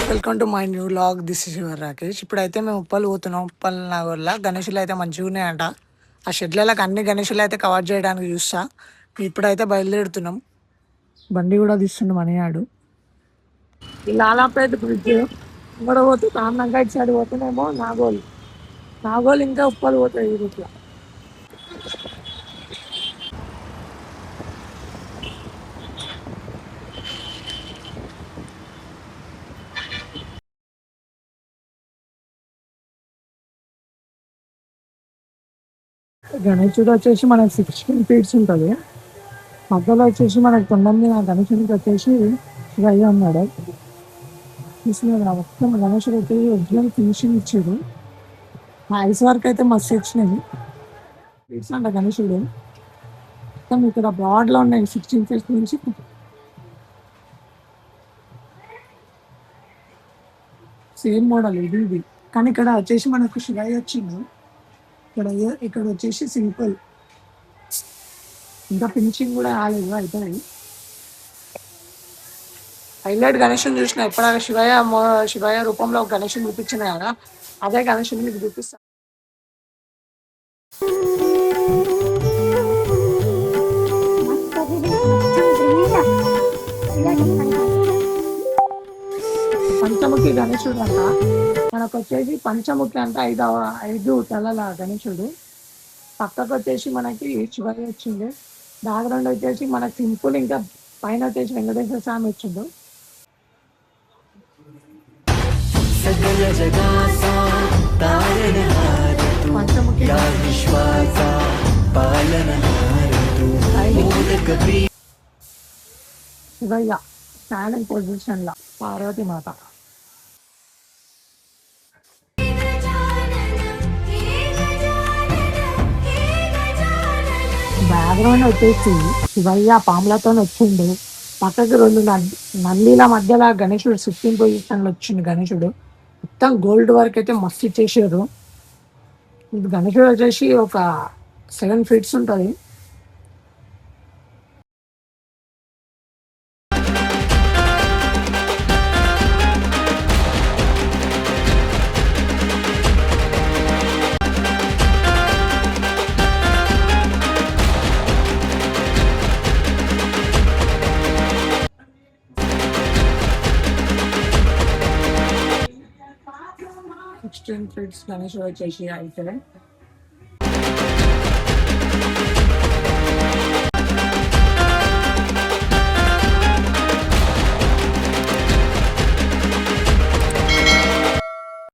Welcome to my new vlog. This is your Rakesh. ఇప్పుడైతే మేము ఉప్పల్ పోతున్నాం. ఉప్పల్ నాగోళ్ళ గణేషులు అయితే మంచిగా ఉన్నాయంట. ఆ షెడ్లకు అన్ని గణేషులు అయితే కవర్ చేయడానికి చూస్తా. ఇప్పుడైతే బయలుదేరుతున్నాం. బండి కూడా తీస్తున్నాం అనేవాడు. ఈ లాలాపేట బ్రిడ్జ్ ఇక్కడ పోతే తామ్నంగా ఇటు సైడ్ పోతున్నామో నాగోల్. నాగోల్ ఇంకా ఉప్పల్ పోతాయి ఈ రూట్లో. గణేశుడు వచ్చేసి మనకి 16 ఫీట్స్ ఉంటుంది. మధ్యలో వచ్చేసి మనకి తొందరని ఆ గణేశుడికి వచ్చేసి శివయ్య ఉన్నాడు. చూసినా మొత్తం గణేశుడు వచ్చి ఒరిజినల్ ఫినిషింగ్ ఇచ్చాడు. ఆ ఐస్ వర్క్ అయితే మస్తు ఇచ్చినాయి. ఫీట్స్ అంట గణేశుడు. మొత్తం ఇక్కడ బ్రాడ్లో ఉన్నాయి 16 ఫీట్స్ నుంచి. సేమ్ మోడల్ ఇది. కానీ ఇక్కడ వచ్చేసి మనకు శివయ్య వచ్చింది. ఇక్కడ వచ్చేసి సింపుల్, ఇంకా ఫినిషింగ్ కూడా రాలేదు. అవుతుంది. హైలైట్ గణేషుని చూసిన ఎప్పుడైనా శివయ్య రూపంలో ఒక గణేషుని చూపించిన కదా, అదే గణేషుని మీకు చూపిస్తాను. పంచముఖి గణేశుడు అంట. మనకు వచ్చేసి పంచముఖి అంటే 5 తలల గణేశుడు. పక్కకు వచ్చేసి మనకి శివయ్య వచ్చింది. బ్యాక్గ్రౌండ్ వచ్చేసి మనకి సింపుల్, ఇంకా పైన వచ్చేసి వెంకటేశ్వర స్వామి వచ్చిండు. పంచముఖి శివయ్య స్టాండింగ్ పొజిషన్ లా పార్వతి మాత. బ్యాక్గ్రౌండ్ వచ్చేసి శివయ్య పాములతో వచ్చిండు. పక్కకి 2 నందిల మధ్యలో గణేశుడు 16 పొజిషన్లో వచ్చిండు. గణేశుడు మొత్తం గోల్డ్ వర్క్ అయితే మస్తు ఇచ్చేసారు. గణేశుడు వచ్చేసి ఒక 7 ఫీట్స్ ఉంటుంది. గణేశుడు వచ్చేసి అయితే